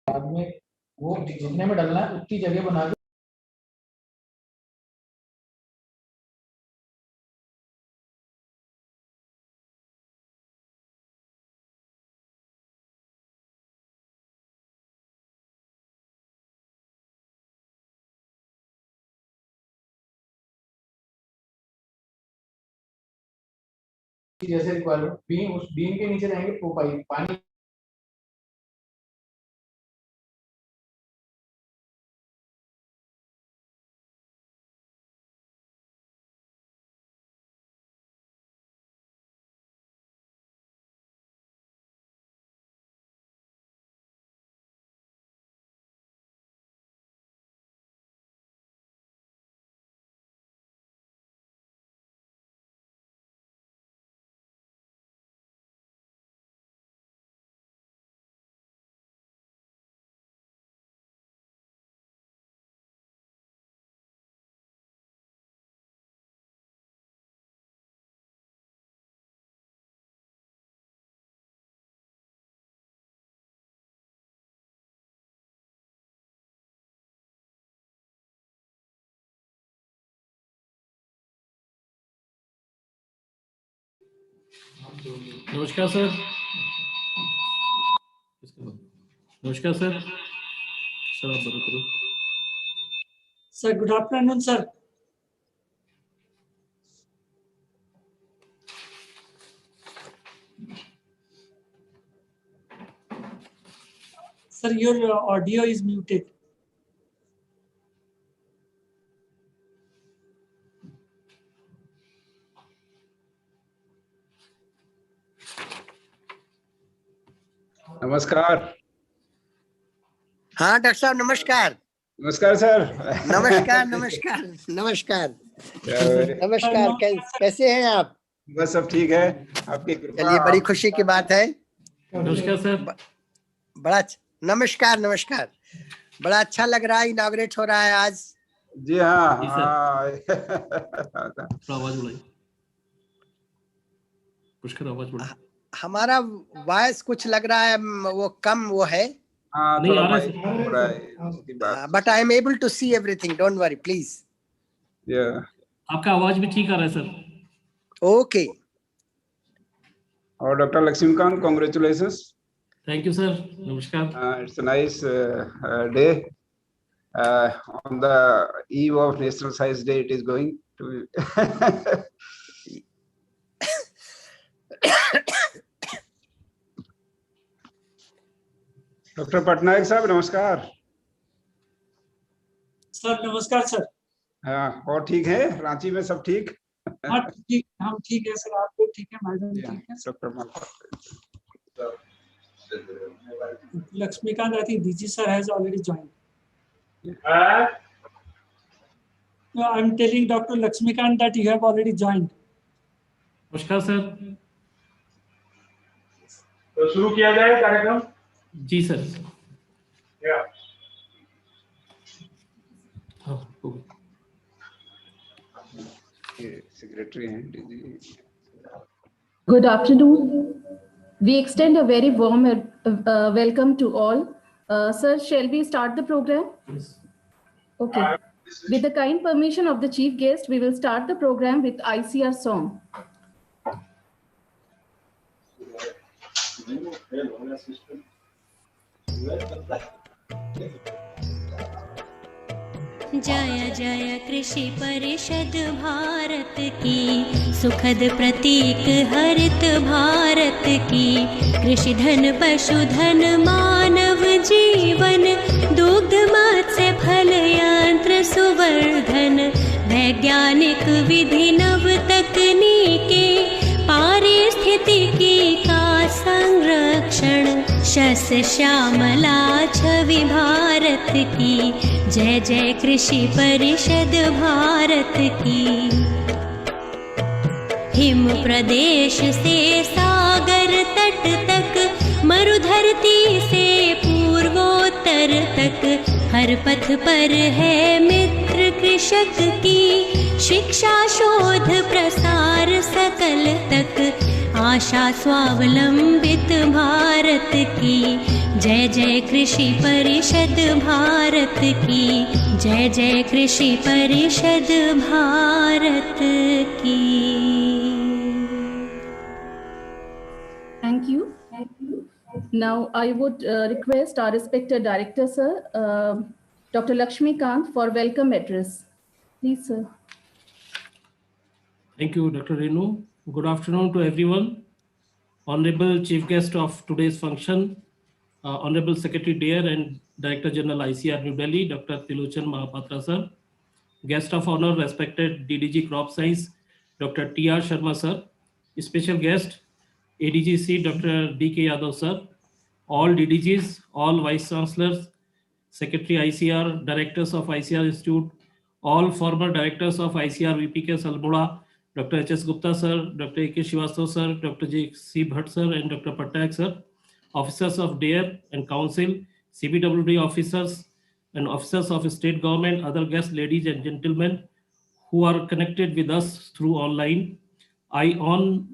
बाद में वो जितने में डालना है उतनी जगह बना के जैसे रिक्वायरमेंट बीम, उस बीम के नीचे रहेंगे पानी नमस्कार सर। नमस्कार सर। सर आप बता करो। Sir good afternoon sir. Sir, your audio is muted. नमस्कार। हाँ डॉक्टर साहब नमस्कार। नमस्कार सर। नमस्कार नमस्कार नमस्कार नमस्कार। कैसे हैं आप? बस सब ठीक है, आपकी कृपा। चलिए बड़ी खुशी की बात है। नमस्कार सर। बड़ा नमस्कार नमस्कार। बड़ा अच्छा लग रहा है, इनॉग्रेट हो रहा है आज। जी हाँ। आवाज बढ़ाइए, पुष्कर आवाज बढ़ाइए। हमारा वॉइस कुछ लग रहा है वो कम वो है। नहीं आ रहा है, but I am able to see everything, don't worry please. आपका आवाज भी ठीक आ रहा है सर। ओके। और doctor Laxmikant, congratulations. Thank you sir. नमस्कार। It's a nice day on the eve of National Science Day. It is going to doctor Patnaik साहब नमस्कार। सर नमस्कार सर। हाँ, और ठीक है? रांची में सब ठीक? हाँ ठीक, हम ठीक है सर। आप लोग ठीक है? मैडम ठीक है? Doctor Lakshmikant, I think DG sir has already joined. No, I'm telling Dr. Lakshmikant that you have already joined. नमस्कार सर। तो शुरू किया जाए कार्यक्रम? जी सर। हाँ, सेक्रेटरी हैं। Good afternoon. We extend a very warm welcome to all. Sir, shall we start the program? Yes. Okay. With the kind permission of the chief guest, we will start the program with ICR song. जय जय कृषि परिषद भारत की, सुखद प्रतीक हरित भारत की। कृषि धन पशुधन मानव जीवन, दुग्ध मत्स्य फल यंत्र सुवर्धन। वैज्ञानिक विधि नव तकनीके, पारिस्थितिकी का संरक्षण। शस्य श्यामला छवि भारत की, जय जय कृषि परिषद भारत की। हिम प्रदेश से सागर तट तक, मरुधरती से पूर्वोत्तर तक। हर पथ पर है मित्र कृषक की, शिक्षा शोध प्रसार सकल तक। आशा स्वावलंबित भारत की। जय जय कृषि परिषद भारत की। जय जय कृषि परिषद भारत की। Thank you. Now I would request our respected director, sir, Dr. Lakshmikant, for welcome address. Please, sir. Thank you, Dr. Renu. Good afternoon to everyone. Honorable Chief Guest of today's function, Honorable Secretary Dear and Director General ICAR New Delhi, Dr. Tilochan Mahapatra, sir. Guest of honor, respected DDG Crop Science, Dr. T.R. Sharma, sir. Special guest, ADGC, Dr. D.K. Yadav, sir. All DDGs, all Vice Chancellors, Secretary ICR, Directors of ICR Institute, all former Directors of ICAR-VPKAS Almora, Dr. H.S. Gupta, sir, Dr. A.K. Srivastava, sir, Dr. J.C. Bhatt, sir, and Dr. Patak, sir. Officers of DARE and Council, CBWD officers, and officers of state government, other guests, ladies and gentlemen, who are connected with us through online. I, on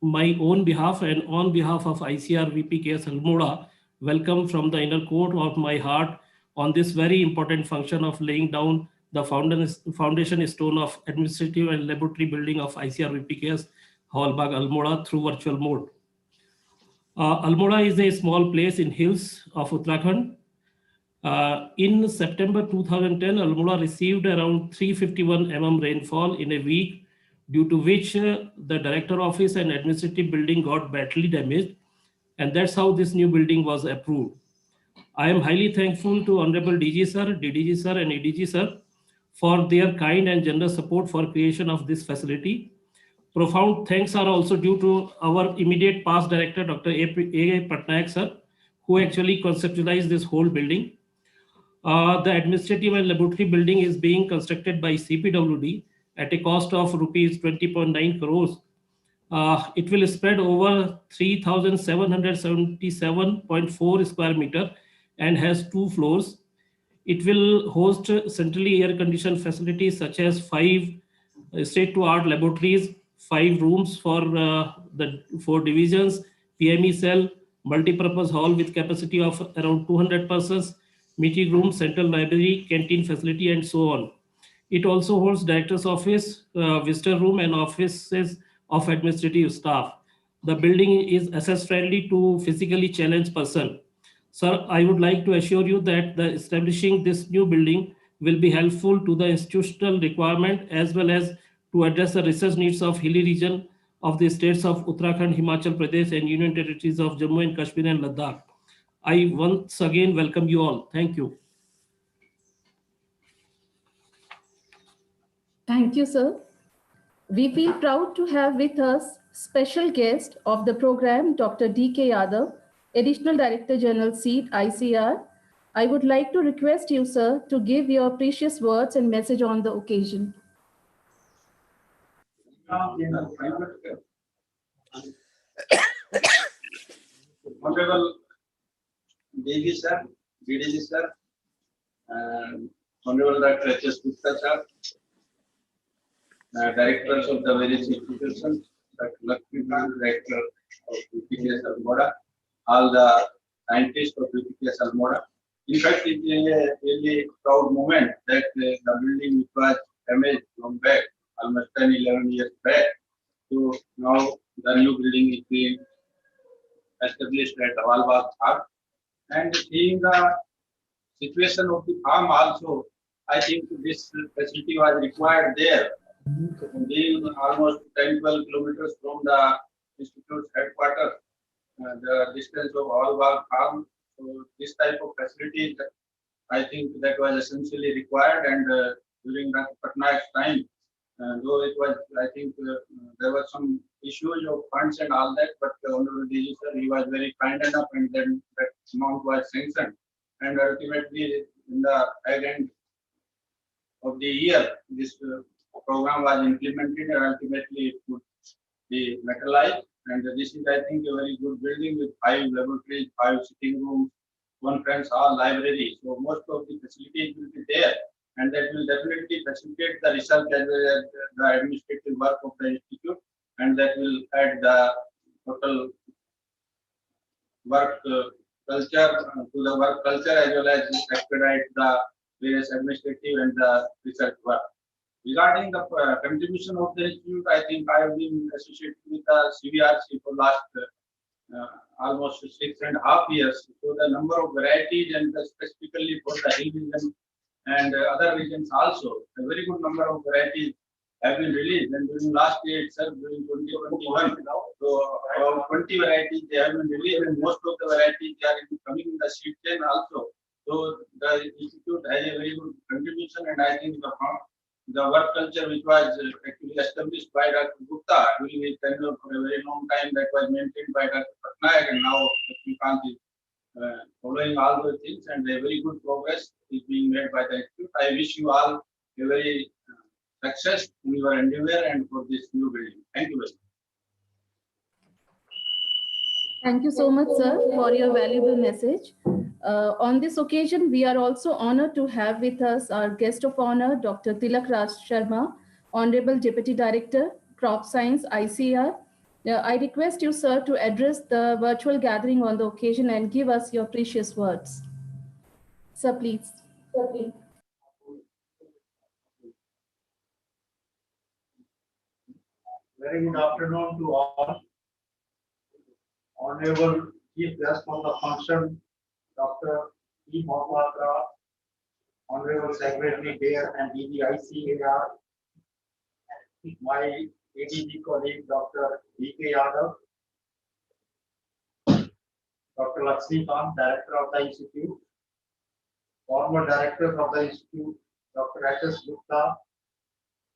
my own behalf and on behalf of ICAR-VPKAS Almora, welcome from the inner core of my heart on this very important function of laying down the foundation stone of administrative and laboratory building of ICAR-VPKAS Hallbagh Almora through virtual mode. Almora is a small place in hills of Uttarakhand. In September 2010, Almora received around 351 mm rainfall in a week, due to which the director office and administrative building got badly damaged, and that's how this new building was approved. I am highly thankful to Honorable DG sir, DDG sir and ADG sir for their kind and generous support for creation of this facility. Profound thanks are also due to our immediate past director, Dr. A. Patnaik sir, who actually conceptualized this whole building. The administrative and laboratory building is being constructed by CPWD at a cost of rupees 20.9 crores. It will spread over 3,777.4 square meter and has 2 floors. It will host centrally air-conditioned facilities such as 5 state-of-the-art laboratories, 5 rooms for the 4 divisions, PME cell, multi-purpose hall with capacity of around 200 persons, meeting room, central library, canteen facility, and so on. It also holds director's office, visitor room, and offices of administrative staff. The building is access friendly to physically challenged person. Sir, I would like to assure you that the establishing this new building will be helpful to the institutional requirement as well as to address the research needs of hilly region of the states of Uttarakhand, Himachal Pradesh, and Union Territories of Jammu and Kashmir and Ladakh. I once again welcome you all. Thank you. Thank you, sir. We feel proud to have with us special guest of the program, Dr. D.K. Yadav, Additional Director General Seat, ICR. I would like to request you, sir, to give your precious words and message on the occasion. Honorable DG sir, DDG sir, Honorable Dr. H.S. Gupta sir, directors of the various institutions, Dr. Lakshmikant, director of VPKAS Almora, all the scientists of VPKAS Almora. In fact, it is a really proud moment that the building which was damaged long back, almost 10-11 years back, so now the new building is being established at Hallbagh Farm. And seeing the situation of the farm also, I think this facility was required there. Being almost 10-12 kilometers from the institute's headquarters, the distance of Hallbagh Farm, so this type of facility, I think that was essentially required. And during Dr. Patnaik's time, though it was, I think there were some issues of funds and all that, but the Honorable DG sir, he was very kind enough, and then that amount was sanctioned. And ultimately, in the end of the year, this program was implemented, and ultimately it could be materialized. And this is, I think, a very good building with 5 laboratories, 5 sitting rooms, conference hall, library. So most of the facilities will be there, and that will definitely facilitate the research as well as the administrative work of the institute, and that will add the total work culture, to the work culture, as well as expedite the various administrative and the research work. Regarding the contribution of the institute, I think I have been associated with the CVRC for last almost 6.5 years. So the number of varieties and specifically for the hill region and other regions also, a very good number of varieties have been released. And during last year itself, during 2021, so around 20 varieties they have been released, and most of the varieties they are coming in the seed chain also. So the institute has a very good contribution, and I think the work culture which was actually established by Dr. Gupta during his tenure for a very long time, that was maintained by Dr. Patnaik, and now Lakshmikant is following all those things, and a very good progress is being made by the institute. I wish you all a very success in your endeavor and for this new building. Thank you very much. Thank you so much, sir, for your valuable message. On this occasion, we are also honored to have with us our guest of honor, Dr. Tilak Raj Sharma, Honorable Deputy Director, Crop Science, ICAR. I request you, sir, to address the virtual gathering on the occasion and give us your precious words. Sir, please. Very good afternoon to all. Honorable Chief Guest of the function, Dr. E. Mahapatra, Honorable Secretary there and DG ICAR, my ADG colleague, Dr. D.K. Yadav, Dr. Lakshmikant, Director of the Institute, former Directors of the Institute, Dr. H.S. Gupta,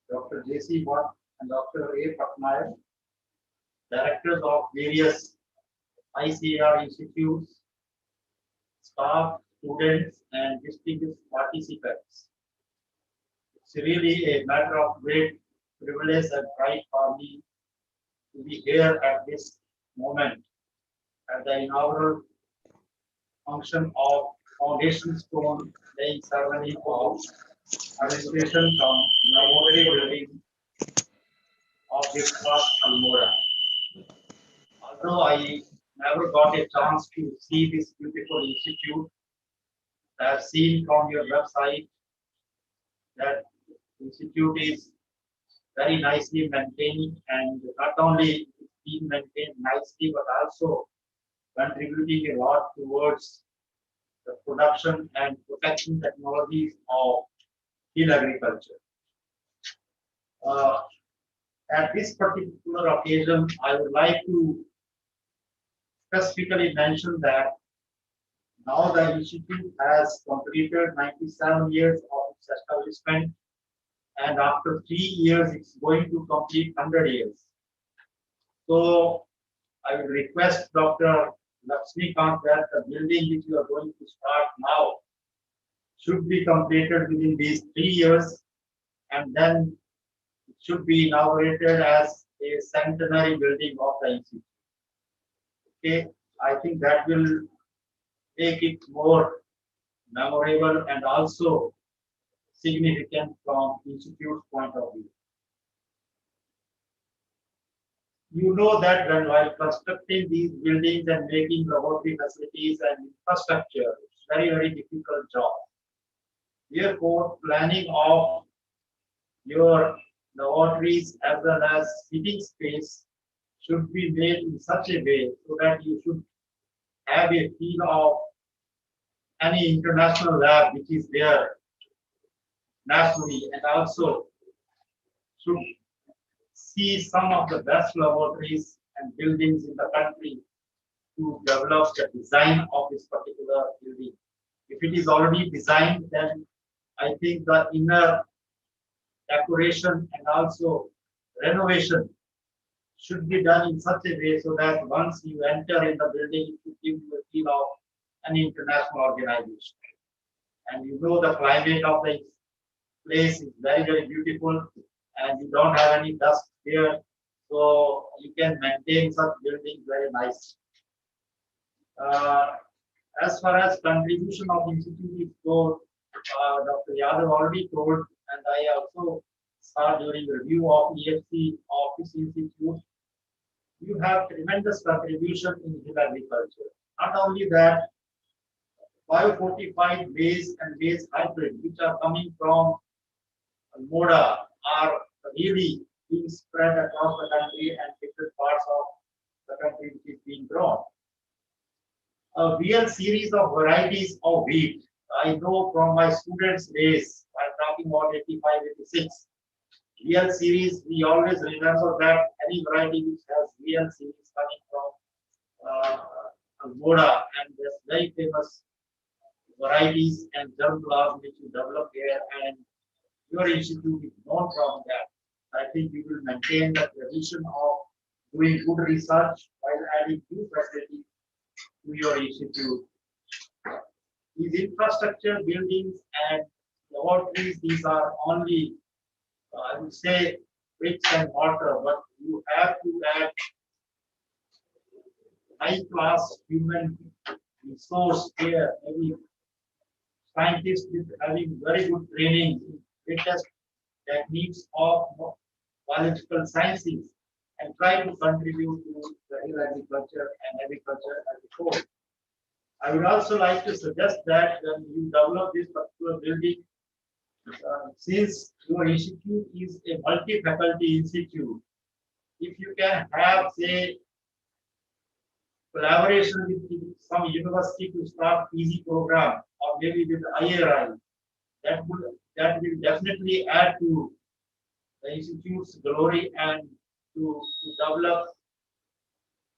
Dr. J.C. Watt, and Dr. A. Patnaik, Directors of various ICAR institutes, staff, students, and distinguished participants. It's really a matter of great privilege and pride for me to be here at this moment at the inaugural function of foundation stone laying ceremony of administration-cum-laboratory building of this first Almora. Although I never got a chance to see this beautiful institute, I have seen from your website that the institute is very nicely maintained, and not only being maintained nicely, but also contributing a lot towards the production and protection technologies of hill agriculture. At this particular occasion, I would like to specifically mention that now the institute has completed 97 years of its establishment, and after 3 years, it's going to complete 100 years. So I will request Dr. Lakshmikant that the building which you are going to start now should be completed within these 3 years, and then it should be inaugurated as a centenary building of the institute. Okay, I think that will make it more memorable and also significant from institute's point of view. You know that when while constructing these buildings and making laboratory facilities and infrastructure, it's very, very difficult job. Therefore, planning of your laboratories as well as sitting space should be made in such a way so that you should have a feel of any international lab which is there nationally, and also should see some of the best laboratories and buildings in the country to develop the design of this particular building. If it is already designed, then I think the inner decoration and also renovation should be done in such a way so that once you enter in the building, it should give you a feel of an international organization. And you know the climate of the place is very, very beautiful, and you don't have any dust here, so you can maintain such buildings very nice. As far as contribution of institute is told, Dr. Yadav already told, and I also saw during the review of EFC Office Institute, you have tremendous contribution in hill agriculture. Not only that, biofortified maize and maize hybrid, which are coming from Moda, are really being spread across the country and different parts of the country which is being grown. A real series of varieties of wheat. I know from my students' days, I'm talking about 85, 86. Real series, we always remember that any variety which has real series coming from Moda, and there's very famous varieties and germplasm which you develop here, and your institute is known from that. I think we will maintain the tradition of doing good research while adding new facilities to your institute. These infrastructure buildings and laboratories, these are only, I would say, bricks and mortar, but you have to add high-class human resource here, maybe scientists with having very good training in latest techniques of biological sciences, and try to contribute to the hill agriculture and agriculture as a whole. I would also like to suggest that when you develop this particular building, since your institute is a multi-faculty institute, if you can have, say, collaboration with some university to start PG program, or maybe with IRI, that will definitely add to the institute's glory and to develop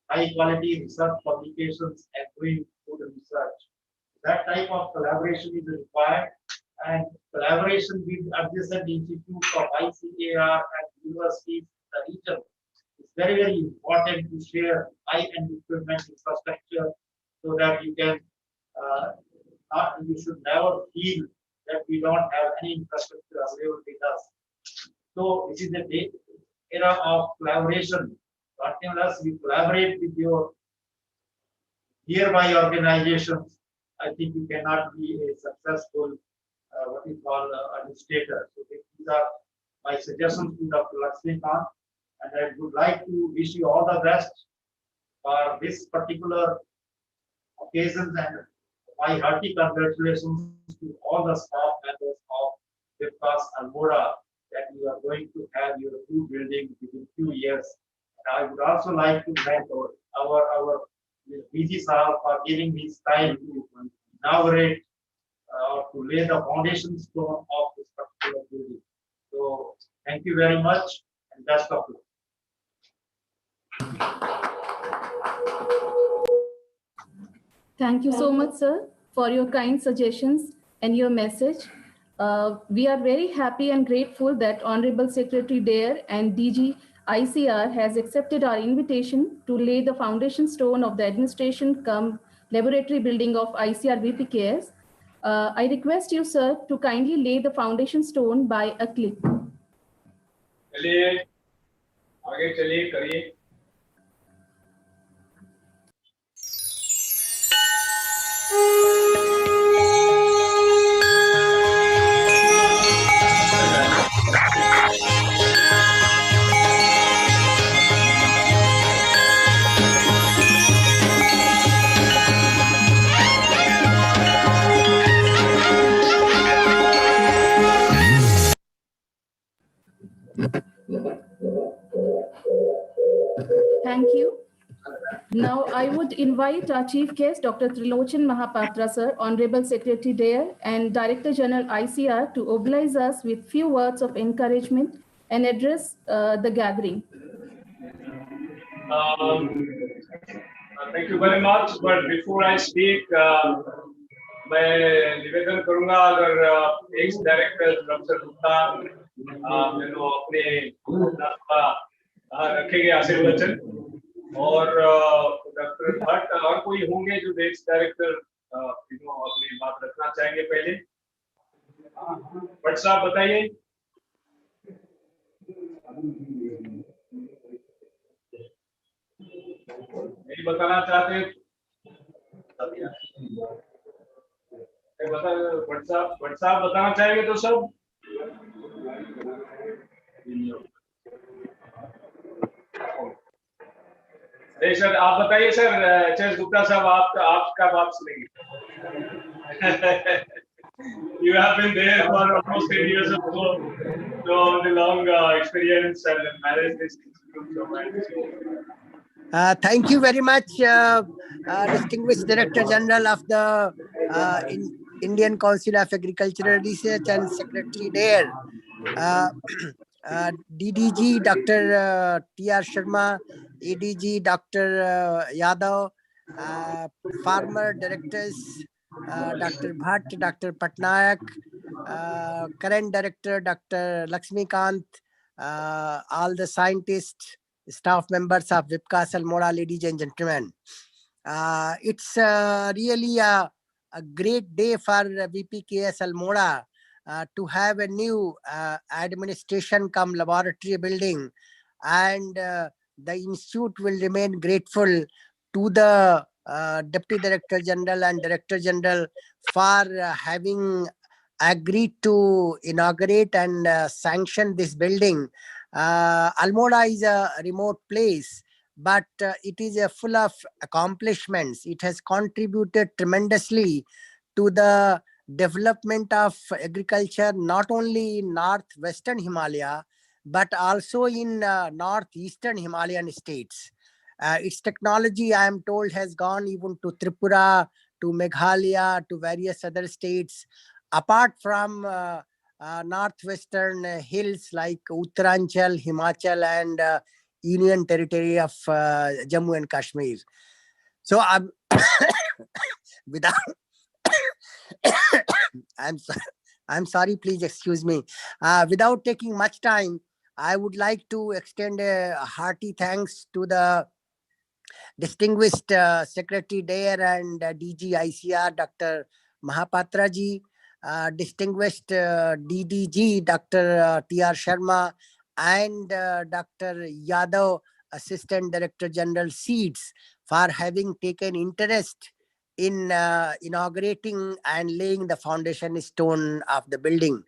high quality research publications and doing good research. That type of collaboration is required, and collaboration with adjacent institutes of ICAR and universities in the region is very, very important to share high-end equipment infrastructure, so that you can you should never feel that we don't have any infrastructure available with us. So this is the era of collaboration. Unless we collaborate with your nearby organizations, I think you cannot be a successful what we call administrator. So these are my suggestions to Dr. Lakshmikant, and I would like to wish you all the best for this particular occasion, and my hearty congratulations to all the staff members of VPKAS Almora that you are going to have your new building within few years. And I would also like to thank our BG Sahab for giving his time to inaugurate or to lay the foundation stone of this particular building. So thank you very much, and best of luck. Thank you so much, sir, for your kind suggestions and your message. We are very happy and grateful that Honorable Secretary Dare and DG ICR has accepted our invitation to lay the foundation stone of the administration-cum-laboratory building of ICAR-VPKAS. I request you, sir, to kindly lay the foundation stone by a click. चलिए आगे चलिए करिए. Thank you. Now I would invite our Chief Guest, Dr. Trilochan Mahapatra, sir, Honorable Secretary Dare and Director General ICR, to oblige us with few words of encouragement and address the gathering. Thank you very much. But before I speak, मैं निवेदन करूंगा अगर ex director professor Gupta मेरे अपने रखेंगे आशीर्वचन, और doctor Bhatt और कोई होंगे जो एक्स डायरेक्टर अपनी बात रखना चाहेंगे. पहले भट्ट साहब बताइए. नहीं बताना चाहते? भट्ट साहब बताना चाहेंगे तो सब. सर आप बताइए सर, एच.एस. गुप्ता साहब आपका बात सुनेंगे. You have been there for almost 10 years or so, so the long experience and manage this institute. Thank you very much, distinguished Director General of the Indian Council of Agricultural Research and Secretary there, DDG Dr. T.R. Sharma, ADG Dr. Yadav, farmer directors Dr. Bhatt, Dr. Patnaik, current director Dr. Lakshmikant, all the scientists, staff members of VPKAS Almora, ladies and gentlemen. It's really a great day for VPKAS Almora to have a new administration-cum-laboratory building, and the institute will remain grateful to the Deputy Director General and Director General for having agreed to inaugurate and sanction this building. Almora is a remote place, but it is full of accomplishments. It has contributed tremendously to the development of agriculture, not only in northwestern Himalaya, but also in northeastern Himalayan states. Its technology, I am told, has gone even to Tripura, to Meghalaya, to various other states. Apart from northwestern hills like Uttaranchal, Himachal, and Union Territory of Jammu and Kashmir. So I'm without I'm sorry, please excuse me. Without taking much time, I would like to extend a hearty thanks to the distinguished Secretary there and DG ICR, Dr. Mahapatra ji, distinguished DDG, Dr. T.R. Sharma, and Dr. Yadav, Assistant Director General Seeds, for having taken interest in inaugurating and laying the foundation stone of the building.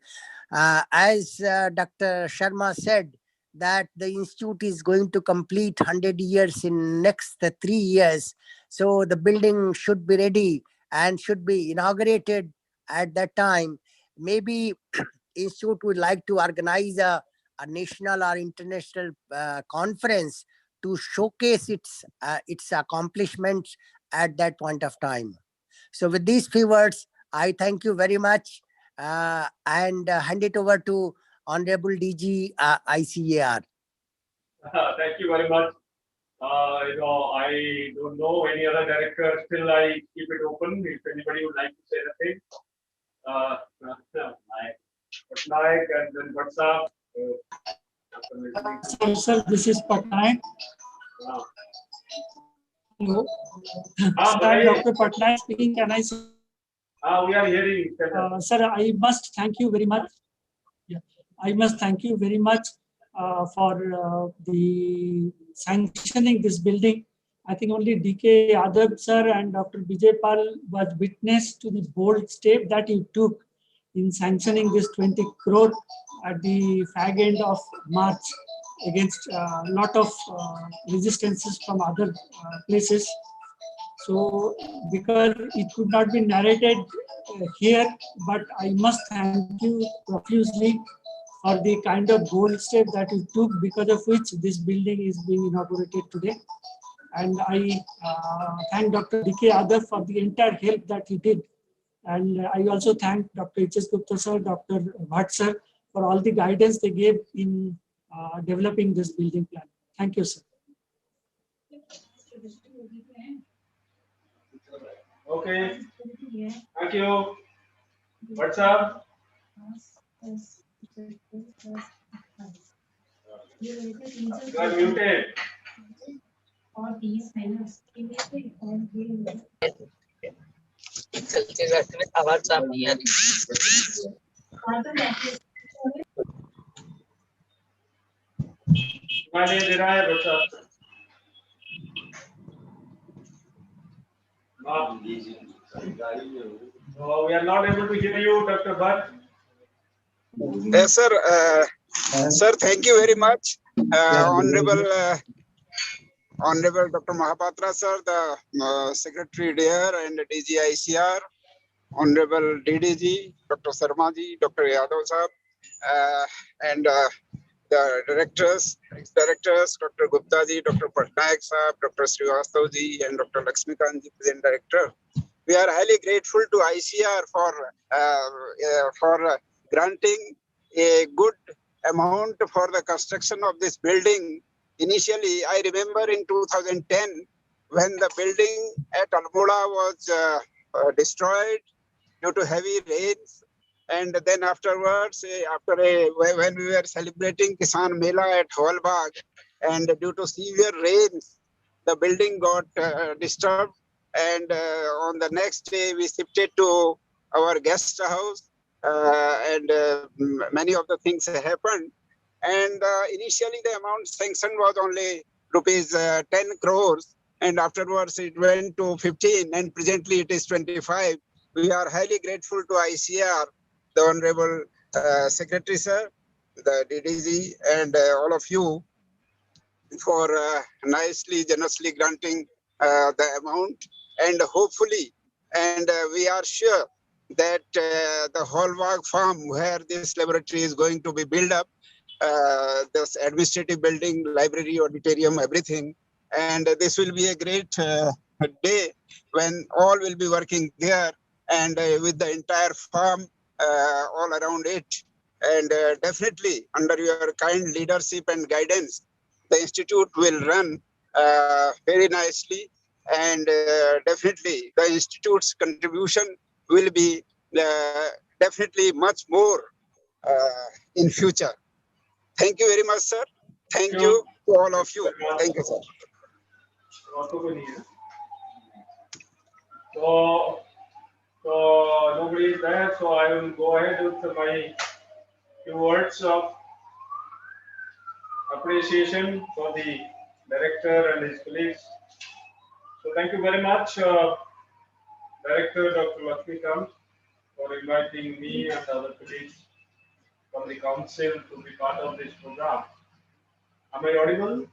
As Dr. Sharma said, that the institute is going to complete 100 years in next 3 years. So the building should be ready and should be inaugurated at that time. Maybe institute would like to organize a national or international conference to showcase its accomplishments at that point of time. So with these few words, I thank you very much and hand it over to Honorable DG ICAR. Thank you very much. I don't know any other director. Still, I keep it open. If anybody would like to say anything, Patnaik and then WhatsApp. Sir, this is Patnaik. Hello. Sir, Dr. Patnaik speaking. Can I say? We are hearing. Sir, I must thank you very much. Yeah, I must thank you very much for the sanctioning this building. I think only D.K. Yadav sir and Dr. Vijay Pal was witness to the bold step that you took in sanctioning this 20 crore at the fag end of March against a lot of resistances from other places. So, because it could not be narrated here, but I must thank you profusely for the kind of bold step that you took, because of which this building is being inaugurated today. And I thank Dr. D.K. Yadav for the entire help that he did. And I also thank Dr. H.S. Gupta sir, Dr. Bhatt sir for all the guidance they gave in developing this building plan. Thank you, sir. Okay. Thank you. What's up? You are muted. आवाज साफ नहीं आ रही। दे रहा है बच्चा। We are not able to hear you, Dr. Bhatt. Yes, sir. Sir, thank you very much, Honorable Honorable Dr. Mahapatra sir, the Secretary there and DG ICR, Honorable DDG, Dr. Sarma ji, Dr. Yadav sahab, and the directors, ex-directors, Dr. Gupta ji, Dr. Patnaik sahab, Dr. Srivastav ji, and Dr. Lakshmikant ji, present director. We are highly grateful to ICR for granting a good amount for the construction of this building. Initially, I remember in 2010, when the building at Almora was destroyed due to heavy rains, and then afterwards, when we were celebrating Kisan Mela at Hawalbagh, and due to severe rains, the building got disturbed. And on the next day, we shifted to our guest house, and many of the things happened. And initially, the amount sanctioned was only rupees 10 crores, and afterwards it went to 15, and presently it is 25. We are highly grateful to ICR, the Honorable Secretary Sir, the DDG, and all of you for nicely, generously granting the amount. And hopefully, and we are sure that the Hallmark farm where this laboratory is going to be built up, this administrative building, library, auditorium, everything. And this will be a great day when all will be working there, and with the entire farm all around it. And definitely under your kind leadership and guidance, the institute will run very nicely, and definitely the institute's contribution will be definitely much more in future. Thank you very much, sir. Thank you to all of you. Thank you, sir. So nobody is there, so I will go ahead with my few words of appreciation for the director and his colleagues. So thank you very much, Director Dr. Lakshmikant, for inviting me and other colleagues from the council to be part of this program. Am I audible?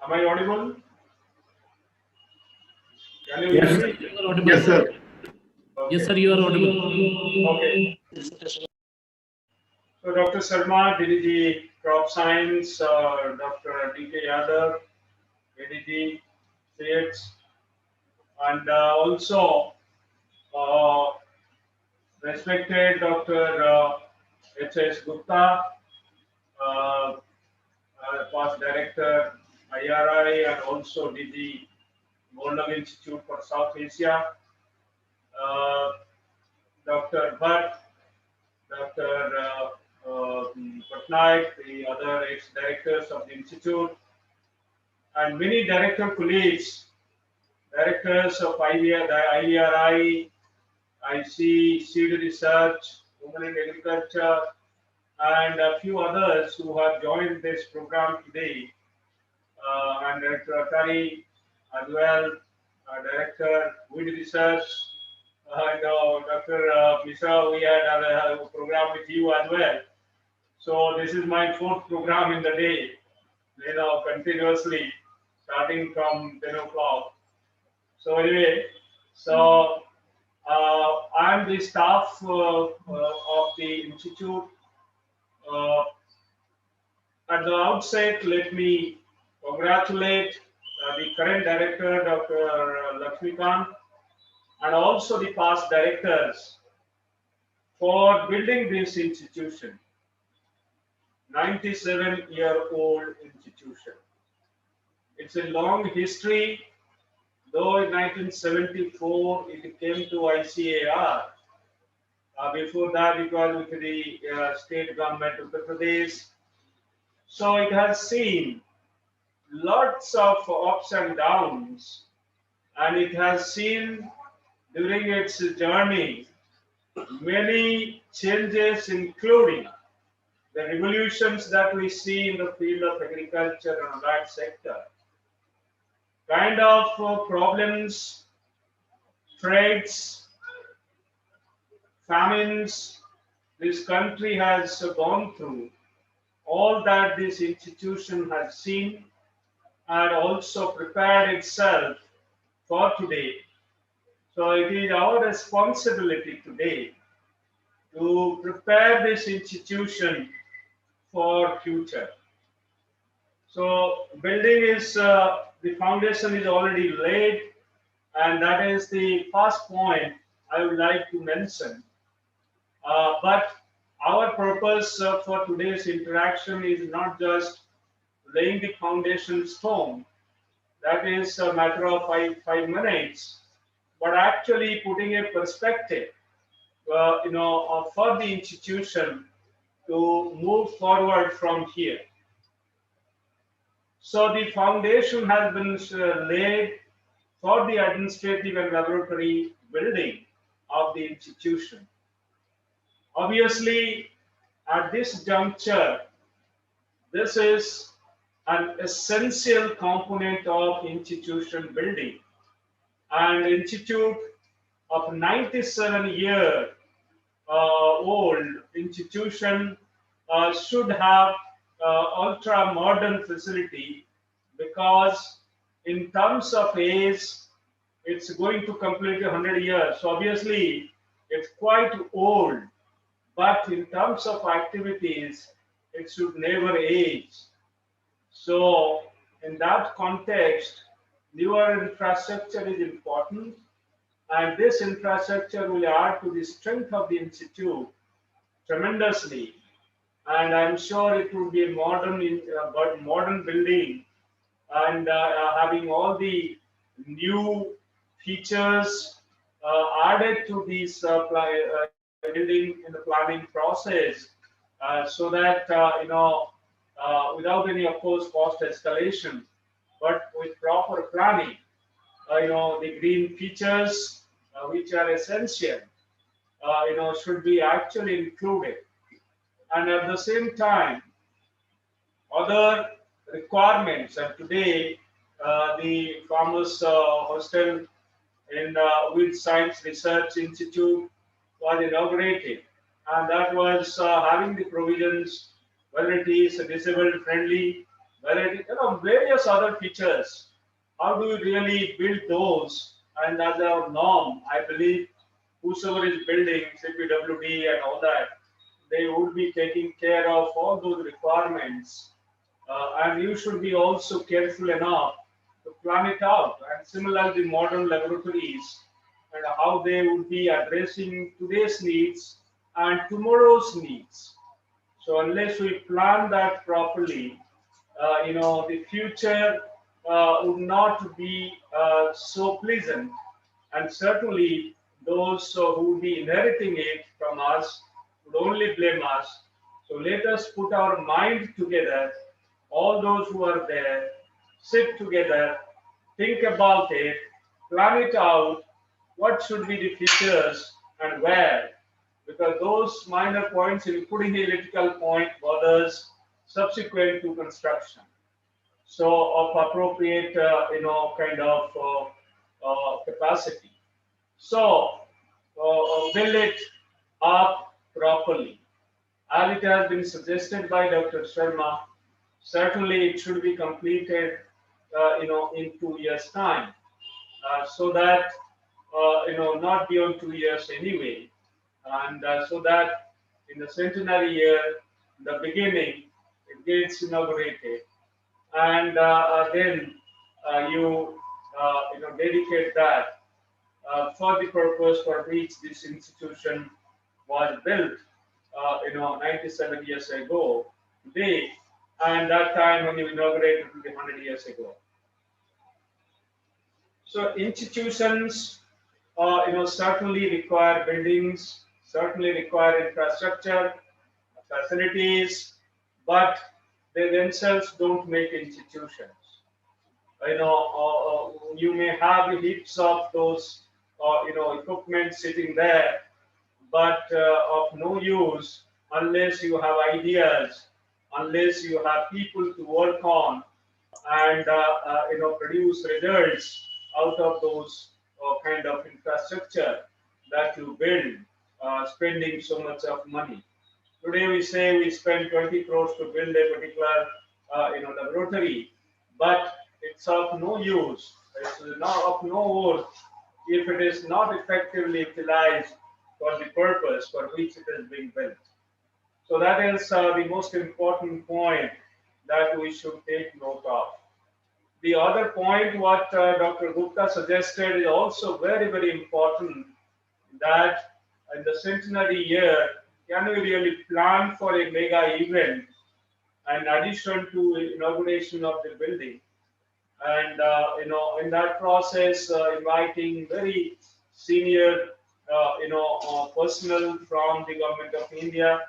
Am I audible? Can you hear me? Yes, sir. Okay. Yes, sir, you are audible. Okay. So Dr. Sarma, DDG Crop Science, Dr. D.K. Yadav, DDG Seeds, and also respected Dr. H.S. Gupta, past director IRI, and also DG Golden Institute for South Asia, Dr. Bhatt, Dr. Patnaik, the other ex-directors of the institute, and many director colleagues, directors of IVRI, IC, Seed Research, Women in Agriculture, and a few others who have joined this program today, and Director Atari as well, Director Weed Research, and Dr. Mishra, we had a program with you as well. So this is my fourth program in the day, continuously, starting from 10 o'clock. So anyway, so I am the staff of the institute. At the outset, let me congratulate the current director, Dr. Lakshmikant, and also the past directors for building this institution. 97-year-old institution. It's a long history, though in 1974 it came to ICAR. Before that it was with the state government of Uttar Pradesh. So it has seen lots of ups and downs, and it has seen during its journey many changes, including the revolutions that we see in the field of agriculture and allied sector. Kind of problems, threats, famines this country has gone through. all that this institution has seen and also prepared itself for today. So it is our responsibility today to prepare this institution for future. So building is, the foundation is already laid, and that is the first point I would like to mention. But our purpose for today's interaction is not just laying the foundation stone, that is a matter of five minutes, but actually putting a perspective, for the institution to move forward from here. So the foundation has been laid for the administrative and laboratory building of the institution. Obviously, at this juncture, this is an essential component of institution building. And institute of 97-year old institution should have ultra modern facility, because in terms of age, it's going to complete 100 years. So obviously, it's quite old. But in terms of activities, it should never age. So in that context, newer infrastructure is important, and this infrastructure will add to the strength of the institute tremendously. And I'm sure it will be a modern building, and having all the new features added to this building in the planning process, so that without any, of course, cost escalation, but with proper planning, the green features which are essential, should be actually included. And at the same time, other requirements. And today, the Farmers Hostel in Wind Science Research Institute was inaugurated, and that was having the provisions, whether it is disabled friendly, whether it is, various other features. How do we really build those? And as our norm, I believe whosoever is building CPWD and all that, they would be taking care of all those requirements. And you should be also careful enough to plan it out. And similarly, modern laboratories and how they would be addressing today's needs and tomorrow's needs. So unless we plan that properly, the future would not be so pleasant, and certainly those who would be inheriting it from us would only blame us. So let us put our mind together, all those who are there, sit together, think about it, plan it out, what should be the features and where, because those minor points, including the electrical point, bothers subsequent to construction. So of appropriate, kind of capacity. So build it up properly. As it has been suggested by Dr. Sharma, certainly it should be completed, in 2 years' time, so that, not beyond 2 years anyway, and so that in the centenary year, the beginning, it gets inaugurated, and then you dedicate that for the purpose for which this institution was built, 97 years ago today, and that time when you inaugurated it will be 100 years ago. So institutions, certainly require buildings, certainly require infrastructure, facilities, but they themselves don't make institutions. You may have heaps of those, equipment sitting there, but of no use unless you have ideas, unless you have people to work on and produce results out of those kind of infrastructure that you build, spending so much of money. Today we say we spend 20 crores to build a particular laboratory, but it's of no use. It's not of no worth if it is not effectively utilized for the purpose for which it is being built. So that is the most important point that we should take note of. The other point what Dr. Gupta suggested is also very, very important, that in the centenary year, can we really plan for a mega event in addition to inauguration of the building? And in that process, inviting very senior personnel from the government of India,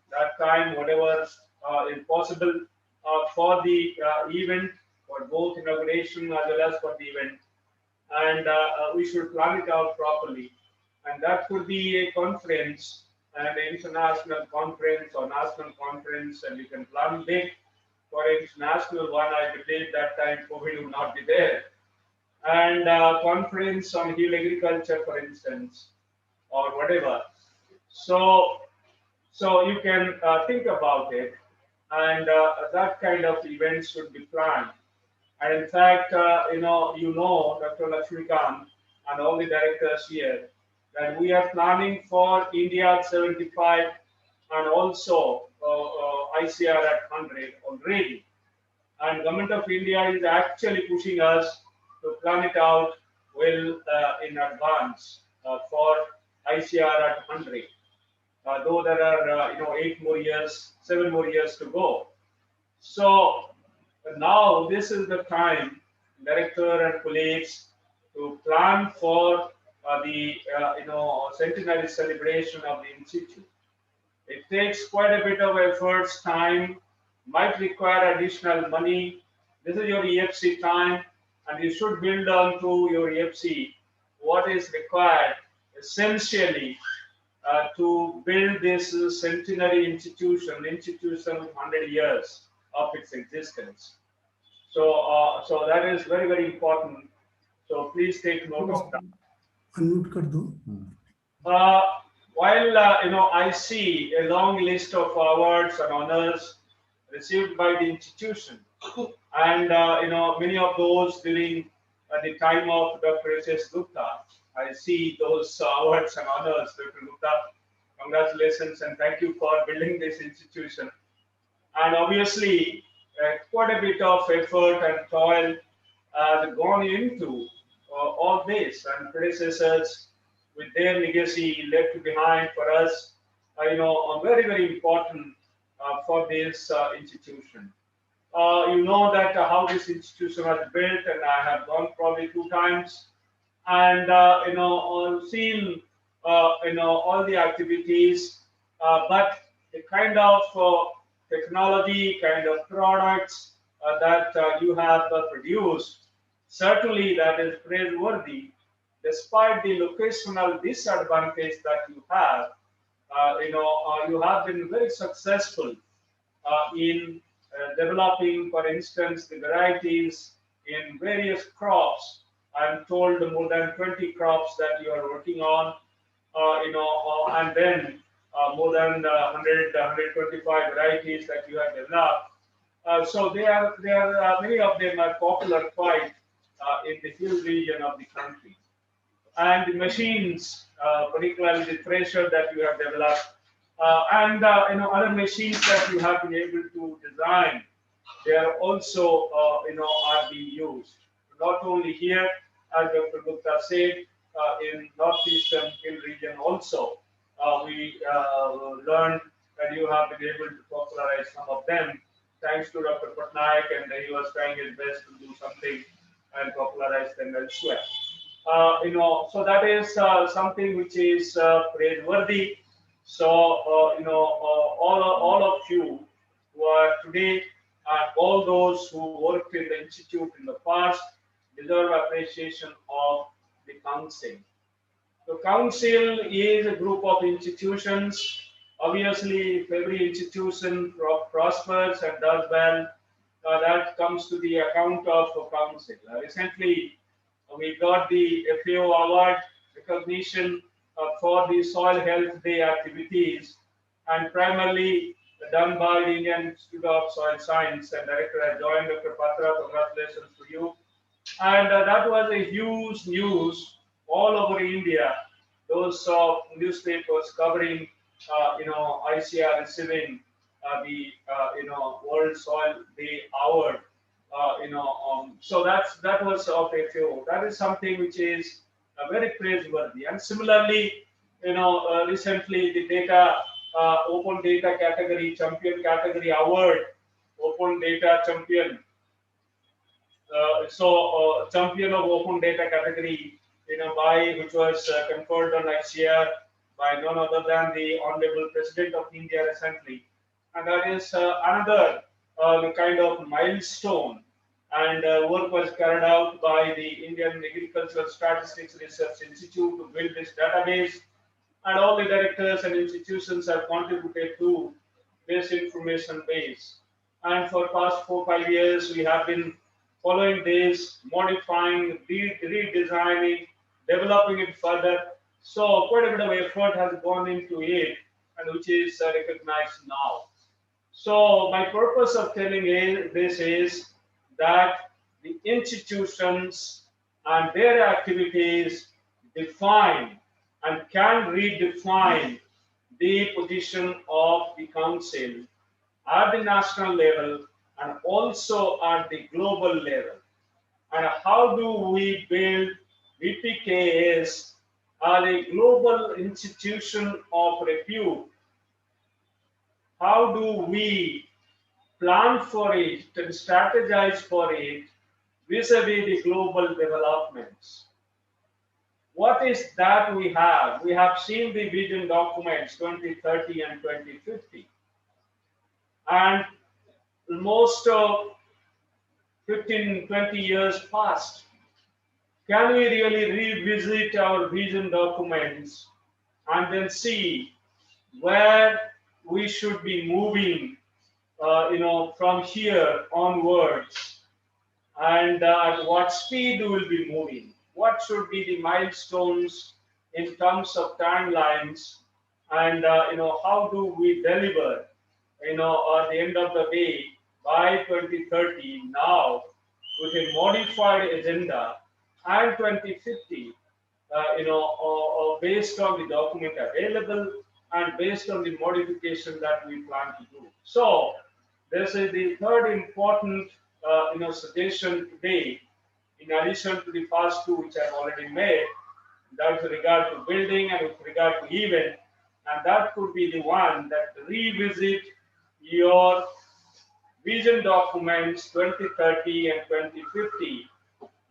that time whatever is possible for the event, for both inauguration as well as for the event. And we should plan it out properly, and that could be a conference, an international conference or national conference, and you can plan big. For international one, I believe that time COVID will not be there. And conference on hill agriculture, for instance, or whatever. So you can think about it, and that kind of events should be planned. And in fact, Dr. Lakshmikant and all the directors here, that we are planning for India at 75 and also ICR at 100 already. And Government of India is actually pushing us to plan it out well in advance for ICR at 100. Though there are 7 more years to go. So now this is the time, director and colleagues, to plan for the centenary celebration of the institute. It takes quite a bit of efforts, time, might require additional money. This is your EFC time, and you should build onto your EFC what is required essentially to build this centenary institution with 100 years of its existence. So that is very, very important. So please take note of that. Unmute kar do. While I see a long list of awards and honors received by the institution, and many of those during the time of Dr. S.S. Gupta, I see those awards and honors. Dr. Gupta, congratulations and thank you for building this institution. And obviously, quite a bit of effort and toil has gone into all this, and predecessors with their legacy left behind for us, are very, very important for this institution. You know that how this institution was built, and I have gone probably 2 times, and seen all the activities, but the kind of technology, kind of products that you have produced, certainly that is praiseworthy. Despite the locational disadvantage that you have, you have been very successful in developing, for instance, the varieties in various crops. I'm told more than 20 crops that you are working on, and then more than 100, 125 varieties that you have developed. So they are many of them are popular quite in the hill region of the country. And the machines, particularly the thresher that you have developed, and other machines that you have been able to design, they are also are being used. Not only here, as Dr. Gupta said, in northeastern hill region also, we learned that you have been able to popularize some of them, thanks to Dr. Patnaik, and he was trying his best to do something and popularize them elsewhere. So that is something which is praiseworthy. So all of you who are today, and all those who worked in the institute in the past, deserve appreciation of the council. The council is a group of institutions. Obviously, if every institution prospers and does well, that comes to the account of the council. Recently, we got the FAO award recognition for the Soil Health Day activities, and primarily done by the Indian Institute of Soil Science, and director has joined Dr. Patra. Congratulations to you. And that was a huge news all over India. Those newspapers covering, ICR receiving the World Soil Day Award. So that was of a few. That is something which is very praiseworthy. And similarly, recently the data open data category champion category award, open data champion. Champion of open data category, which was conferred on ICAR by none other than the Honorable President of India recently, and that is another kind of milestone. And work was carried out by the Indian Agricultural Statistics Research Institute to build this database, and all the directors and institutions have contributed to this information base. And for past 4-5 years, we have been following this, modifying, redesigning, developing it further. So quite a bit of effort has gone into it, and which is recognized now. So my purpose of telling this is that the institutions and their activities define and can redefine the position of the council at the national level and also at the global level. And how do we build VPKAS as a global institution of repute? How do we plan for it and strategize for it vis-a-vis the global developments? What is that we have? We have seen the vision documents 2030 and 2050. And almost 15, 20 years past. Can we really revisit our vision documents and then see where we should be moving, from here onwards, and at what speed we will be moving? What should be the milestones in terms of timelines, and how do we deliver, at the end of the day by 2030 now with a modified agenda, and 2050, based on the document available and based on the modification that we plan to do. So this is the third important suggestion today, in addition to the first two which I've already made, that with regard to building and with regard to event, and that could be the one that revisit your vision documents 2030 and 2050,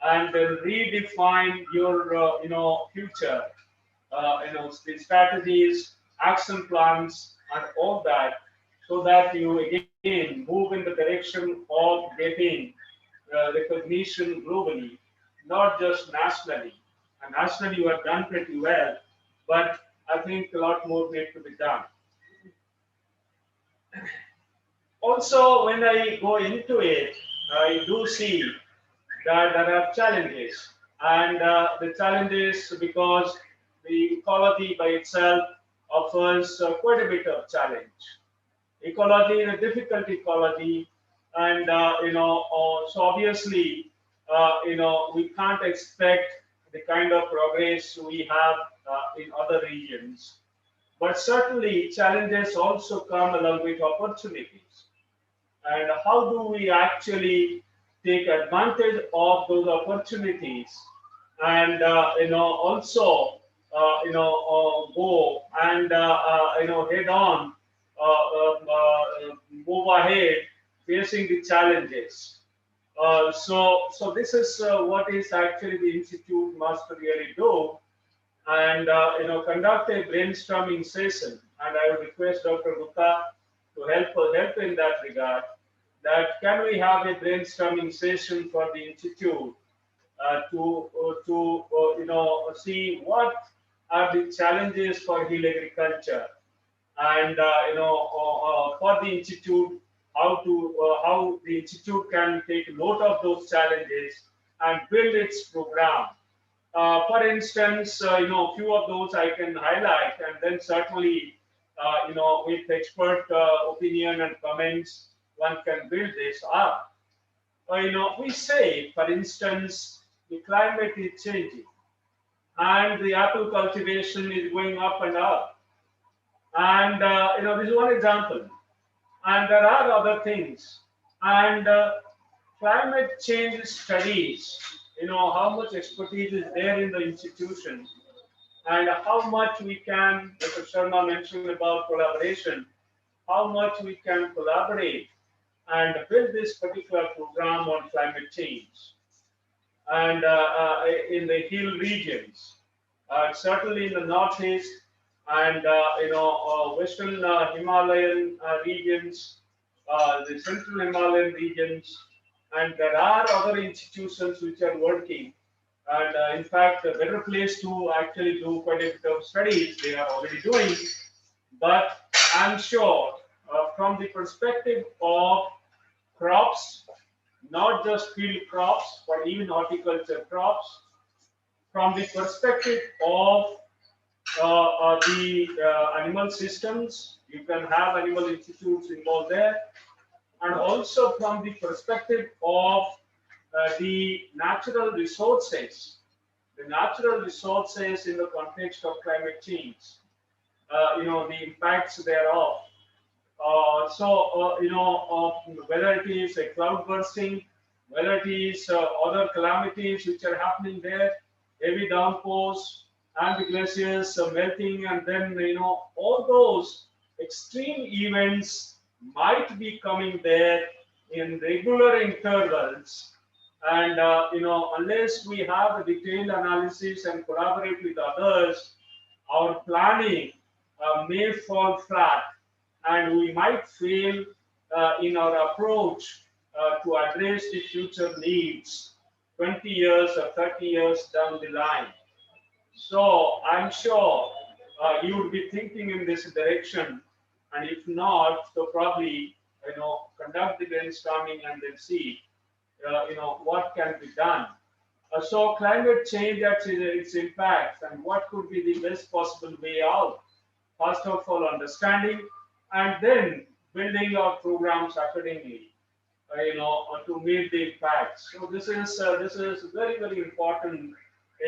and then redefine your future, the strategies, action plans, and all that, so that you again move in the direction of getting recognition globally, not just nationally. And nationally you have done pretty well, but I think a lot more needs to be done. Also, when I go into it, I do see that there are challenges, and the challenges because the ecology by itself offers quite a bit of challenge. Ecology is a difficult ecology, and so obviously we can't expect the kind of progress we have in other regions. But certainly challenges also come along with opportunities. And how do we actually take advantage of those opportunities, and also go and head on, move ahead, facing the challenges. So this is what is actually the institute must really do, and conduct a brainstorming session. And I would request Dr. Gupta to help in that regard. That can we have a brainstorming session for the institute to see what are the challenges for hill agriculture, and for the institute, how the institute can take note of those challenges and build its program. For instance, few of those I can highlight, and then certainly with expert opinion and comments, one can build this up. We say, for instance, the climate is changing and the apple cultivation is going up and up. And, this is one example. And there are other things. And climate change studies, how much expertise is there in the institution and how much we can, Dr. Sharma mentioned about collaboration, how much we can collaborate and build this particular program on climate change. And in the hill regions, certainly in the northeast and western Himalayan regions, the central Himalayan regions, and there are other institutions which are working. And in fact, a better place to actually do quite a bit of studies they are already doing. But I'm sure from the perspective of crops, not just field crops, but even horticulture crops, from the perspective of the animal systems, you can have animal institutes involved there, and also from the perspective of the natural resources in the context of climate change, the impacts thereof. Whether it is a cloud bursting, whether it is other calamities which are happening there, heavy downpours and the glaciers melting, and then all those extreme events might be coming there in regular intervals. And unless we have a detailed analysis and collaborate with others, our planning may fall flat, and we might fail in our approach to address the future needs 20 years or 30 years down the line. So I'm sure you would be thinking in this direction, and if not, so probably conduct the brainstorming and then see what can be done. So climate change, that's its impacts, and what could be the best possible way out. First of all, understanding, and then building our programs accordingly, to meet the impacts. So this is very, very important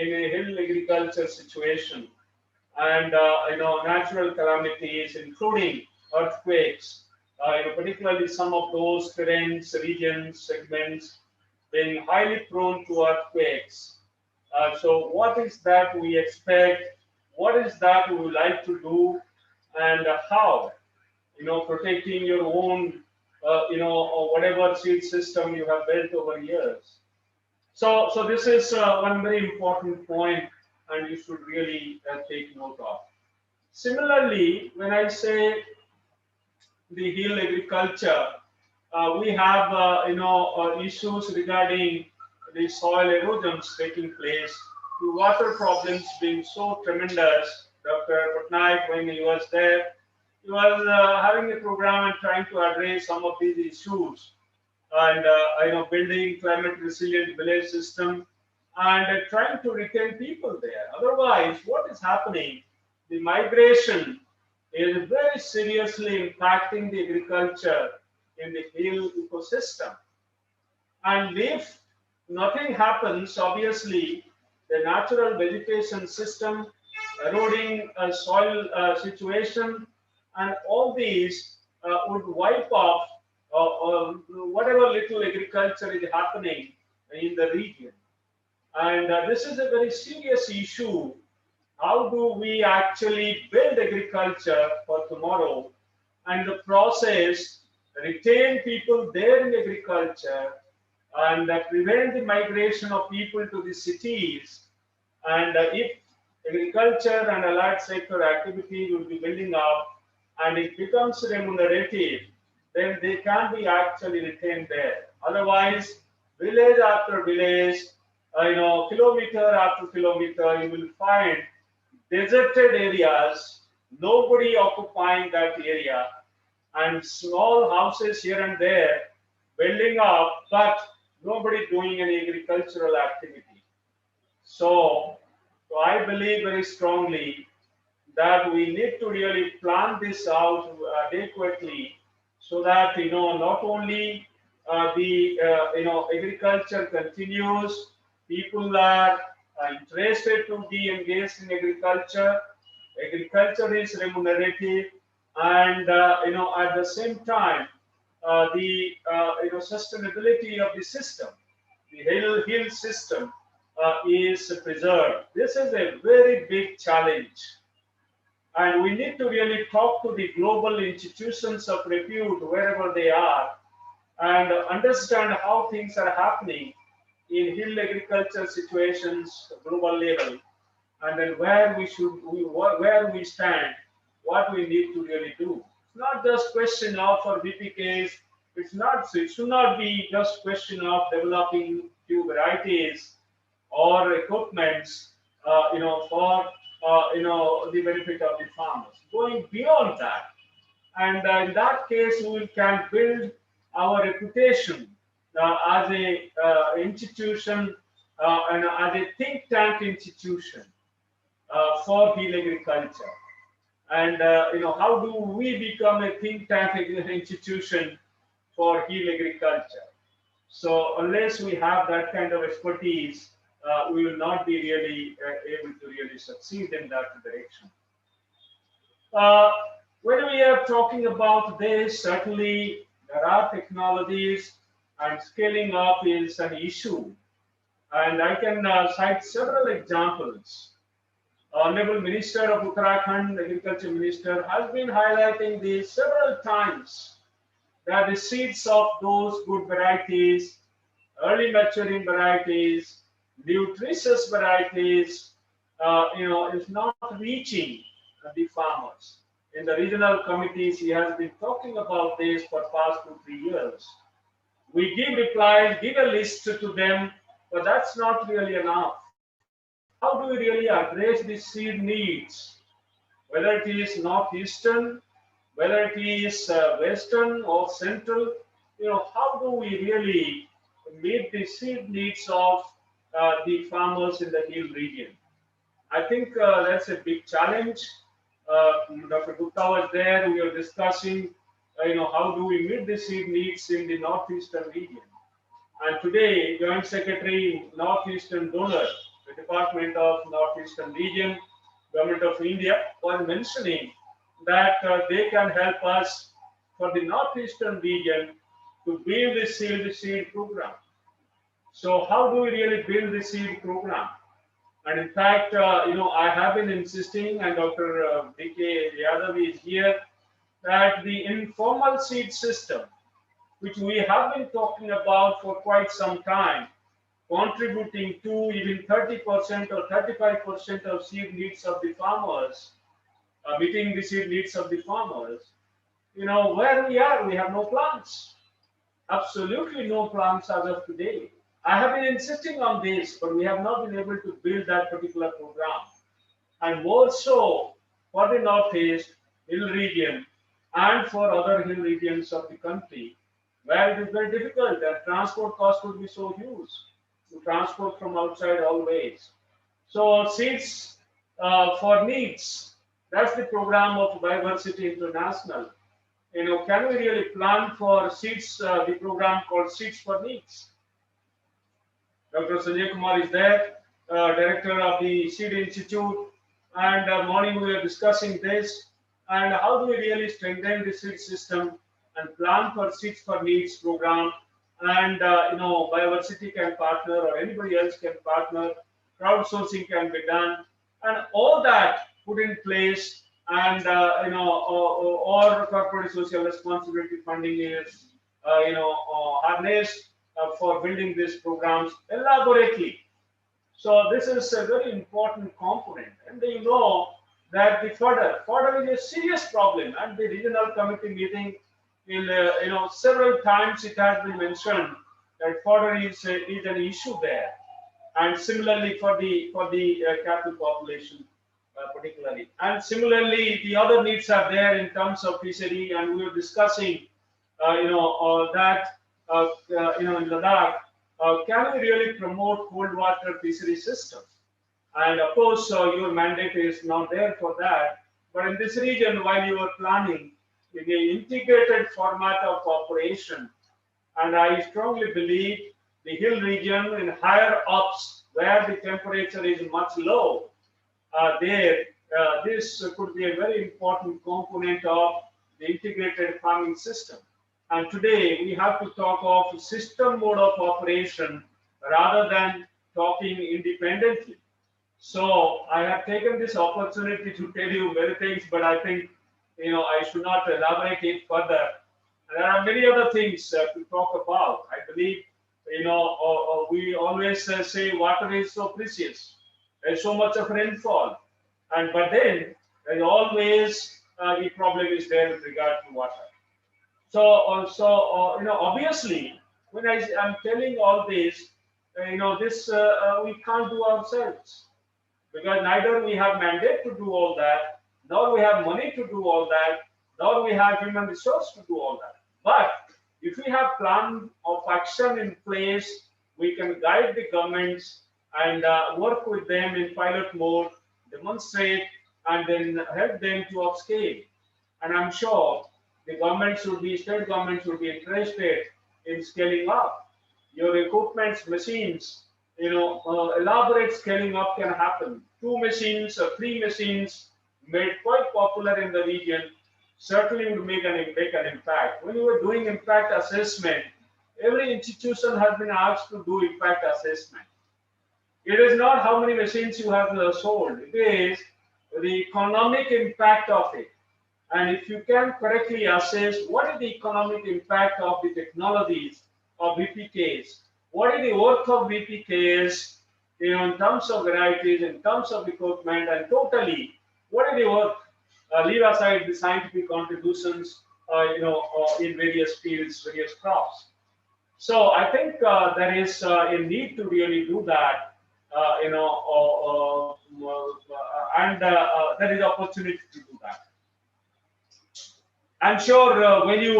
in a hill agriculture situation, and natural calamities, including earthquakes, particularly some of those terrains, regions, segments being highly prone to earthquakes. So what is that we expect? What is that we would like to do, and how? Protecting your own, or whatever seed system you have built over years. So this is one very important point, and you should really take note of. Similarly, when I say the hill agriculture, we have issues regarding the soil erosions taking place, the water problems being so tremendous. Dr. Patnaik, when he was there, he was having a program and trying to address some of these issues, and building climate resilient village system, and trying to retain people there. Otherwise, what is happening? The migration is very seriously impacting the agriculture in the hill ecosystem. And if nothing happens, obviously the natural vegetation system, eroding soil situation, and all these would wipe off whatever little agriculture is happening in the region. And this is a very serious issue. How do we actually build agriculture for tomorrow, and the process retain people there in agriculture, and prevent the migration of people to the cities? And if agriculture and allied sector activity will be building up and it becomes remunerative, then they can be actually retained there. Otherwise, village after village, kilometer after kilometer, you will find deserted areas, nobody occupying that area, and small houses here and there building up, but nobody doing any agricultural activity. So I believe very strongly that we need to really plan this out adequately, so that not only the agriculture continues, people are interested to be engaged in agriculture. Agriculture is remunerative, and at the same time, the sustainability of the system, the hill system, is preserved. This is a very big challenge, and we need to really talk to the global institutions of repute wherever they are, and understand how things are happening in hill agriculture situations, global level, and then where we stand, what we need to really do. It's not just question of for VPKs. It should not be just question of developing few varieties or equipments, for the benefit of the farmers. Going beyond that, and in that case, we can build our reputation as a institution and as a think tank institution for hill agriculture. And how do we become a think tank institution for hill agriculture? So unless we have that kind of expertise, we will not be really able to really succeed in that direction. When we are talking about this, certainly there are technologies, and scaling up is an issue. And I can cite several examples. Honorable Minister of Uttarakhand, Agriculture Minister, has been highlighting this several times, that the seeds of those good varieties, early maturing varieties, nutritious varieties, is not reaching the farmers. In the regional committees, he has been talking about this for past 2-3 years. We give replies, give a list to them, but that's not really enough. How do we really address the seed needs, whether it is northeastern, whether it is western or central? How do we really meet the seed needs of the farmers in the hill region? I think that's a big challenge. Dr. Gupta was there. We were discussing, how do we meet the seed needs in the northeastern region? And today, Joint Secretary, Northeastern Donor, the Department of Northeastern Region, Government of India, was mentioning that they can help us for the Northeastern region to build the seed program. So how do we really build the seed program? And in fact, I have been insisting, and Dr. B.K. Yadav is here, that the informal seed system, which we have been talking about for quite some time, contributing to even 30% or 35% of seed needs of the farmers, meeting the seed needs of the farmers. Where we are, we have no plants. Absolutely no plants as of today. I have been insisting on this, but we have not been able to build that particular program. And more so for the Northeast hill region and for other hill regions of the country, where it is very difficult and transport cost would be so huge to transport from outside always. So seeds for needs, that's the program of Biodiversity International. Can we really plan for seeds, the program called Seeds for Needs? Dr. Sanjay Kumar is there, Director of the Seed Institute, and morning we are discussing this, and how do we really strengthen the seed system and plan for Seeds for Needs program. And Biodiversity can partner, or anybody else can partner, crowdsourcing can be done, and all that put in place, and or corporate social responsibility funding is harnessed for building these programs elaborately. So this is a very important component, and that the fodder is a serious problem. And the regional committee meeting, several times it has been mentioned that fodder is an issue there, and similarly for the cattle population particularly, and similarly the other needs are there in terms of fishery, and we were discussing that in Ladakh, can we really promote cold water fishery systems? And of course, your mandate is not there for that, But in this region, while you are planning in an integrated format of operation, and I strongly believe the hill region in higher ups where the temperature is much low, this could be a very important component of the integrated farming system. And today we have to talk of system mode of operation rather than talking independently. So I have taken this opportunity to tell you many things, but I think I should not elaborate it further. There are many other things to talk about. I believe we always say water is so precious. There's so much of rainfall, but then there's always the problem is there with regard to water. So obviously, when I'm telling all this, this we can't do ourselves, because neither we have mandate to do all that, nor we have money to do all that, nor we have human resource to do all that. But if we have plan of action in place, we can guide the governments and work with them in pilot mode, demonstrate, and then help them to upscale. And I'm sure the government should be, state government should be interested in scaling up. Your equipments, machines, elaborate scaling up can happen. 2 machines or 3 machines made quite popular in the region certainly would make an impact. When you are doing impact assessment, every institution has been asked to do impact assessment. It is not how many machines you have sold, it is the economic impact of it. And if you can correctly assess what is the economic impact of the technologies of VPKs, what is the worth of VPKs, in terms of varieties, in terms of equipment, and totally, what is the worth? Leave aside the scientific contributions, in various fields, various crops. So I think there is a need to really do that, and there is opportunity to do that. I'm sure when you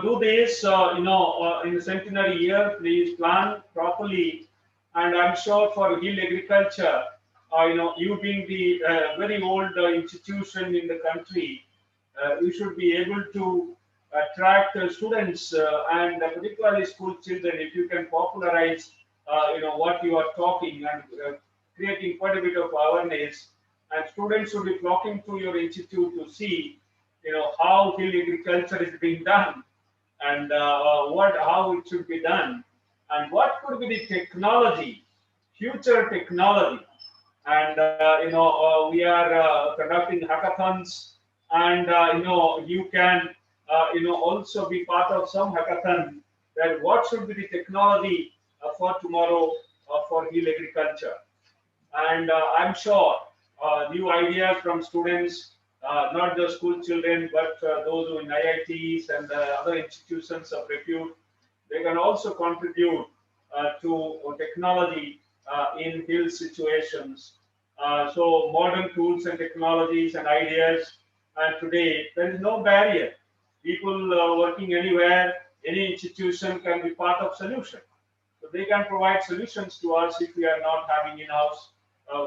do this, in the centenary year, please plan properly. And I'm sure for hill agriculture, you being the very old institution in the country, you should be able to attract students and particularly school children. If you can popularize, what you are talking and creating quite a bit of awareness, and students should be flocking to your institute to see how hill agriculture is being done, and how it should be done, and what could be the technology, future technology. And we are conducting hackathons, and you can also be part of some hackathon. That what should be the technology for tomorrow for hill agriculture, and I'm sure new ideas from students. Not just school children, but those who in IITs and other institutions of repute, they can also contribute to technology in hill situations. So modern tools and technologies and ideas, and today there is no barrier. People working anywhere, any institution can be part of solution. So they can provide solutions to us if we are not having in-house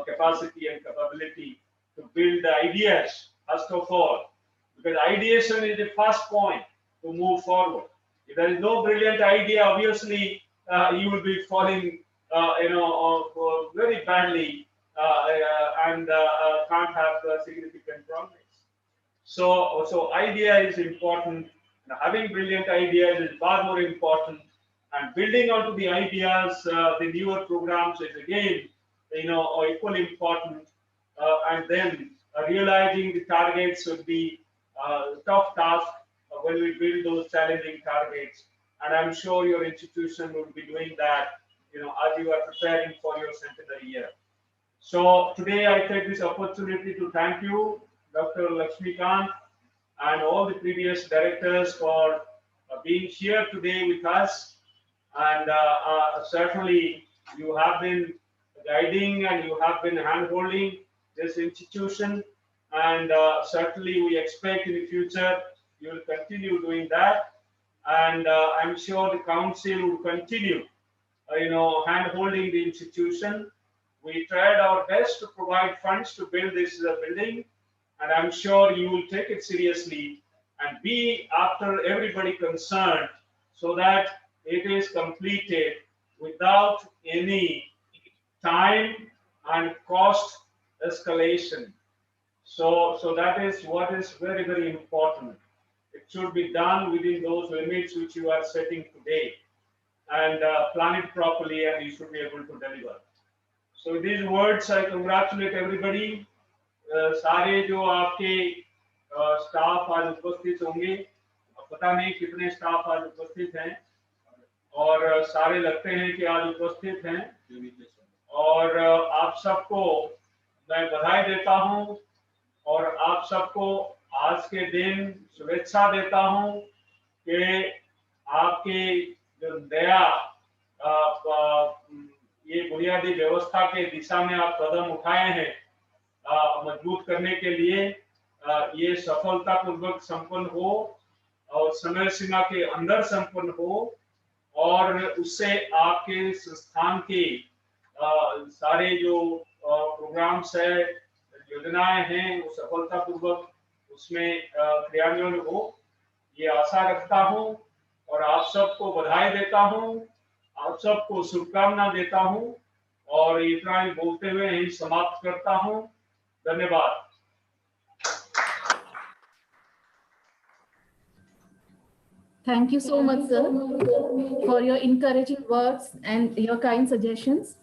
capacity and capability to build the ideas. First of all, because ideation is the first point to move forward. If there is no brilliant idea, obviously you will be falling, very badly and can't have significant progress. So idea is important. And having brilliant ideas is far more important. And building onto the ideas, the newer programs is again, equally important. And then realizing the targets would be a tough task when we build those challenging targets. And I'm sure your institution will be doing that, as you are preparing for your centenary year. So today I take this opportunity to thank you, Dr. Lakshmikant, and all the previous directors for being here today with us. And certainly you have been guiding and you have been hand-holding this institution, and certainly we expect in the future you will continue doing that, and I'm sure the council will continue hand-holding the institution. We tried our best to provide funds to build this building, and I'm sure you will take it seriously and be after everybody concerned so that it is completed without any time and cost escalation. So that is what is very, very important. It should be done within those limits which you are setting today, and plan it properly, and you should be able to deliver. So with these words, I congratulate everybody. सारे जो आपके staff आज उपस्थित होंगे, पता नहीं कितने staff आज उपस्थित हैं, और सारे लगते हैं कि आज उपस्थित हैं, और आप सबको मैं बधाई देता हूं, और आप सबको आज के दिन शुभेच्छा देता हूं कि आपकी जो नया ये बुनियादी व्यवस्था के दिशा में आप कदम उठाए हैं मजबूत करने के लिए, ये सफलतापूर्वक संपन्न हो और समय सीमा के अंदर संपन्न हो, और उससे आपके संस्थान के सारे जो प्रोग्राम्स है, योजनाएं हैं, वो सफलतापूर्वक उसमें क्रियान्वयन हो, ये आशा रखता हूं, और आप सबको बधाई देता हूं, आप सबको शुभकामना देता हूं, और इतना ही बोलते हुए यही समाप्त करता हूं। धन्यवाद। Thank you so much, sir, for your encouraging words and your kind suggestions.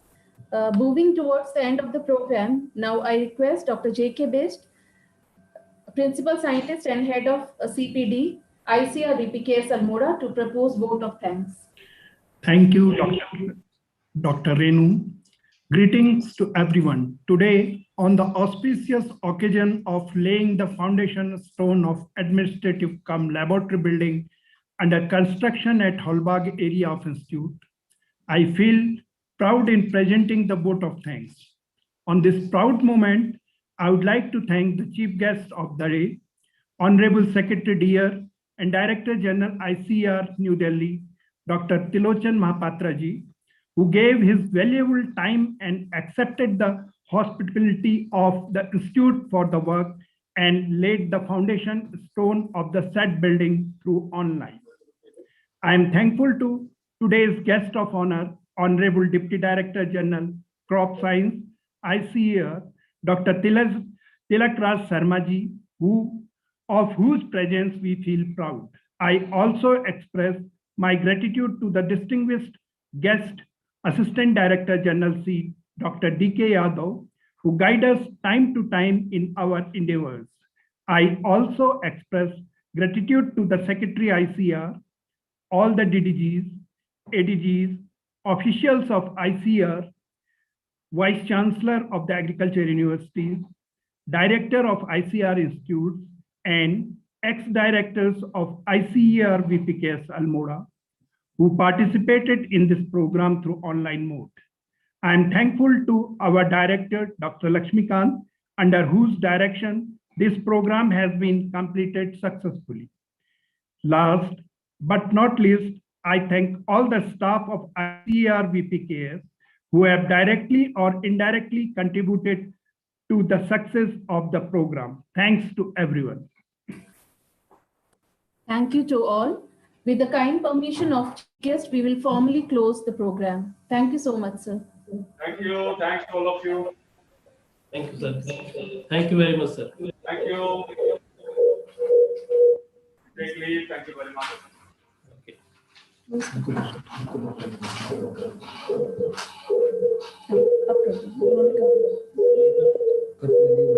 Moving towards the end of the program, now I request Dr. J.K. Best, Principal Scientist and Head of CPD, ICAR-VPKAS Almora, to propose vote of thanks. Thank you, Dr. Renu. Greetings to everyone. Today, on the auspicious occasion of laying the foundation stone of administrative-cum-laboratory building under construction at Holbag area of Institute, I feel proud in presenting the vote of thanks. On this proud moment, I would like to thank the chief guest of the day, Honorable Secretary Dear and Director General ICAR New Delhi, Dr. Tilochan Mahapatra ji, who gave his valuable time and accepted the hospitality of the Institute for the work and laid the foundation stone of the said building through online. I am thankful to today's guest of honor, Honorable Deputy Director General, Crop Science, ICAR, Dr. Tilak Raj Sharma ji, of whose presence we feel proud. I also express my gratitude to the distinguished guest, Assistant Director General C, Dr. D.K. Yadav, who guide us time to time in our endeavors. I also express gratitude to the Secretary ICAR, all the DDGs, ADGs, officials of ICAR, Vice Chancellor of the Agriculture Universities, Director of ICAR Institutes, and ex-directors of ICAR-VPKAS Almora, who participated in this program through online mode. I am thankful to our director, Dr. Lakshmikant, under whose direction this program has been completed successfully. Last but not least, I thank all the staff of ICAR-VPKAS who have directly or indirectly contributed to the success of the program. Thanks to everyone. Thank you to all. With the kind permission of guests, we will formally close the program. Thank you so much, sir. Thank you. Thanks to all of you. Thank you, sir. Thank you very much, sir. Thank you. Take leave. Thank you very much. Okay.